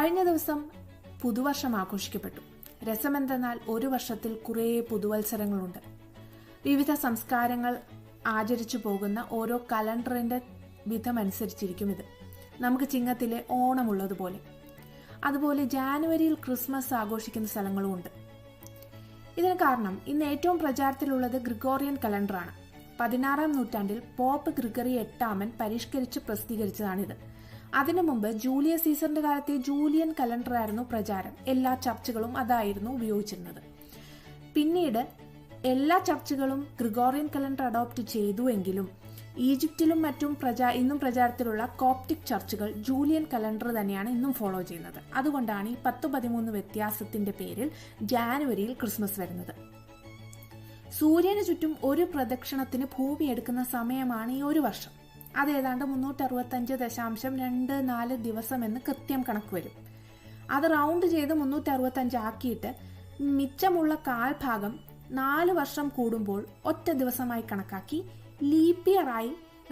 കഴിഞ്ഞ ദിവസം പുതുവർഷം ആഘോഷിക്കപ്പെട്ടു. രസമെന്തെന്നാൽ ഒരു വർഷത്തിൽ കുറേ പുതുവത്സരങ്ങളുണ്ട്. വിവിധ സംസ്കാരങ്ങൾ ആചരിച്ചു പോകുന്ന ഓരോ കലണ്ടറിന്റെ വിധമനുസരിച്ചിരിക്കും ഇത്. നമുക്ക് ചിങ്ങത്തിലെ ഓണമുള്ളതുപോലെ, അതുപോലെ ജാനുവരിയിൽ ക്രിസ്മസ് ആഘോഷിക്കുന്ന സ്ഥലങ്ങളുമുണ്ട്. ഇതിന് കാരണം ഇന്ന് ഏറ്റവും പ്രചാരത്തിലുള്ളത് ഗ്രിഗോറിയൻ കലണ്ടറാണ്. 16-ാം നൂറ്റാണ്ടിൽ പോപ്പ് ഗ്രിഗറി 8 പരിഷ്കരിച്ച് പ്രസിദ്ധീകരിച്ചതാണിത്. അതിനു മുമ്പ് ജൂലിയസ് സീസറിന്റെ കാലത്തെ ജൂലിയൻ കലണ്ടറായിരുന്നു പ്രചാരം. എല്ലാ ചർച്ചുകളും അതായിരുന്നു ഉപയോഗിച്ചിരുന്നത്. പിന്നീട് എല്ലാ ചർച്ചുകളും ഗ്രിഗോറിയൻ കലണ്ടർ അഡോപ്റ്റ് ചെയ്തുവെങ്കിലും ഈജിപ്തിലും മറ്റും ഇന്നും പ്രചാരത്തിലുള്ള കോപ്റ്റിക് ചർച്ചുകൾ ജൂലിയൻ കലണ്ടർ തന്നെയാണ് ഇന്നും ഫോളോ ചെയ്യുന്നത്. അതുകൊണ്ടാണ് ഈ 10-13 വ്യത്യാസത്തിന്റെ പേരിൽ ജാനുവരിയിൽ ക്രിസ്മസ് വരുന്നത്. സൂര്യന് ചുറ്റും ഒരു പ്രദക്ഷിണത്തിന് ഭൂമി എടുക്കുന്ന സമയമാണ് ഈ ഒരു വർഷം. അത് ഏതാണ്ട് 365.24 ദിവസം എന്ന് കൃത്യം കണക്ക് വരും. അത് റൗണ്ട് ചെയ്ത് 365 ആക്കിയിട്ട് മിച്ചമുള്ള കാൽഭാഗം 4 വർഷം കൂടുമ്പോൾ ഒറ്റ ദിവസമായി കണക്കാക്കി ലീപ്പ് ഇയറായി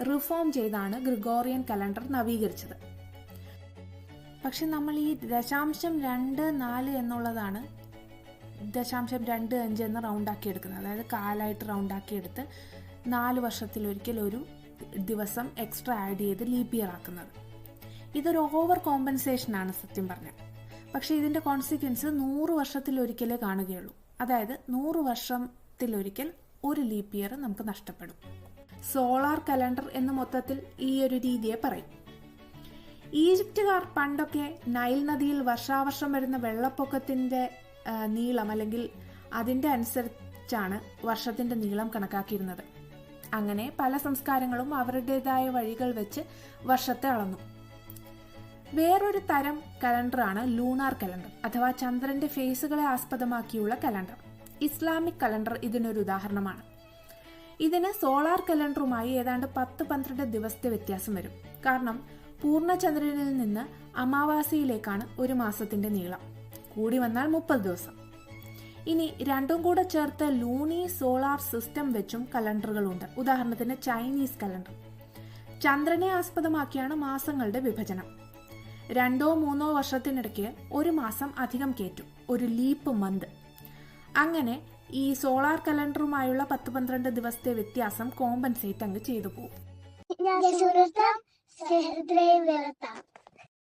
റിഫോം ചെയ്താണ് ഗ്രിഗോറിയൻ കലണ്ടർ നവീകരിച്ചത്. പക്ഷെ നമ്മൾ ഈ 0.24 എന്നുള്ളതാണ് 0.25 എന്ന് റൗണ്ടാക്കി എടുക്കുന്നത്. അതായത് കാലായിട്ട് റൗണ്ടാക്കി എടുത്ത് 4 വർഷത്തിലൊരിക്കൽ ഒരു ദിവസം എക്സ്ട്രാ ആഡ് ചെയ്ത് ലീപ്പ് ഇയർ ആക്കുന്നത്. ഇതൊരു ഓവർ കോമ്പൻസേഷനാണ് സത്യം പറഞ്ഞാൽ. പക്ഷെ ഇതിന്റെ കോൺസിക്വൻസ് 100 വർഷത്തിലൊരിക്കലേ കാണുകയുള്ളൂ. അതായത് 100 വർഷത്തിലൊരിക്കൽ ഒരു ലീപ്പ് ഇയർ നമുക്ക് നഷ്ടപ്പെടും. സോളാർ കലണ്ടർ എന്ന് മൊത്തത്തിൽ ഈ ഒരു രീതിയെ പറയും. ഈജിപ്തുകാർ പണ്ടൊക്കെ നൈൽ നദിയിൽ വർഷാവർഷം വരുന്ന വെള്ളപ്പൊക്കത്തിന്റെ നീളം അല്ലെങ്കിൽ അതിന്റെ അനുസരിച്ചാണ് വർഷത്തിന്റെ നീളം കണക്കാക്കിയിരുന്നത്. അങ്ങനെ പല സംസ്കാരങ്ങളും അവരുടേതായ വഴികൾ വെച്ച് വർഷത്തെ അളന്നു. വേറൊരു തരം കലണ്ടറാണ് ലൂണാർ കലണ്ടർ അഥവാ ചന്ദ്രന്റെ ഫേസുകളെ ആസ്പദമാക്കിയുള്ള കലണ്ടർ. ഇസ്ലാമിക് കലണ്ടർ ഇതിനൊരു ഉദാഹരണമാണ്. ഇതിന് സോളാർ കലണ്ടറുമായി ഏതാണ്ട് 10-12 ദിവസത്തെ വ്യത്യാസം വരും. കാരണം പൂർണ്ണചന്ദ്രനിൽ നിന്ന് അമാവാസിയിലേക്കാണ് ഒരു മാസത്തിന്റെ നീളം. കൂടി വന്നാൽ 30 ദിവസം. ഇനി രണ്ടും കൂടെ ചേർത്ത് ലൂണി സോളാർ സിസ്റ്റം വെച്ചും കലണ്ടറുകളുണ്ട്. ഉദാഹരണത്തിന് ചൈനീസ് കലണ്ടർ. ചന്ദ്രനെ ആസ്പദമാക്കിയാണ് മാസങ്ങളുടെ വിഭജനം. 2-3 വർഷത്തിനിടയ്ക്ക് ഒരു മാസം അധികം കയറ്റും, ഒരു ലീപ്പ് മന്ത്. അങ്ങനെ ഈ സോളാർ കലണ്ടറുമായുള്ള 10-12 ദിവസത്തെ വ്യത്യാസം കോമ്പൻസേറ്റ് അങ്ങ് ചെയ്തു പോകും.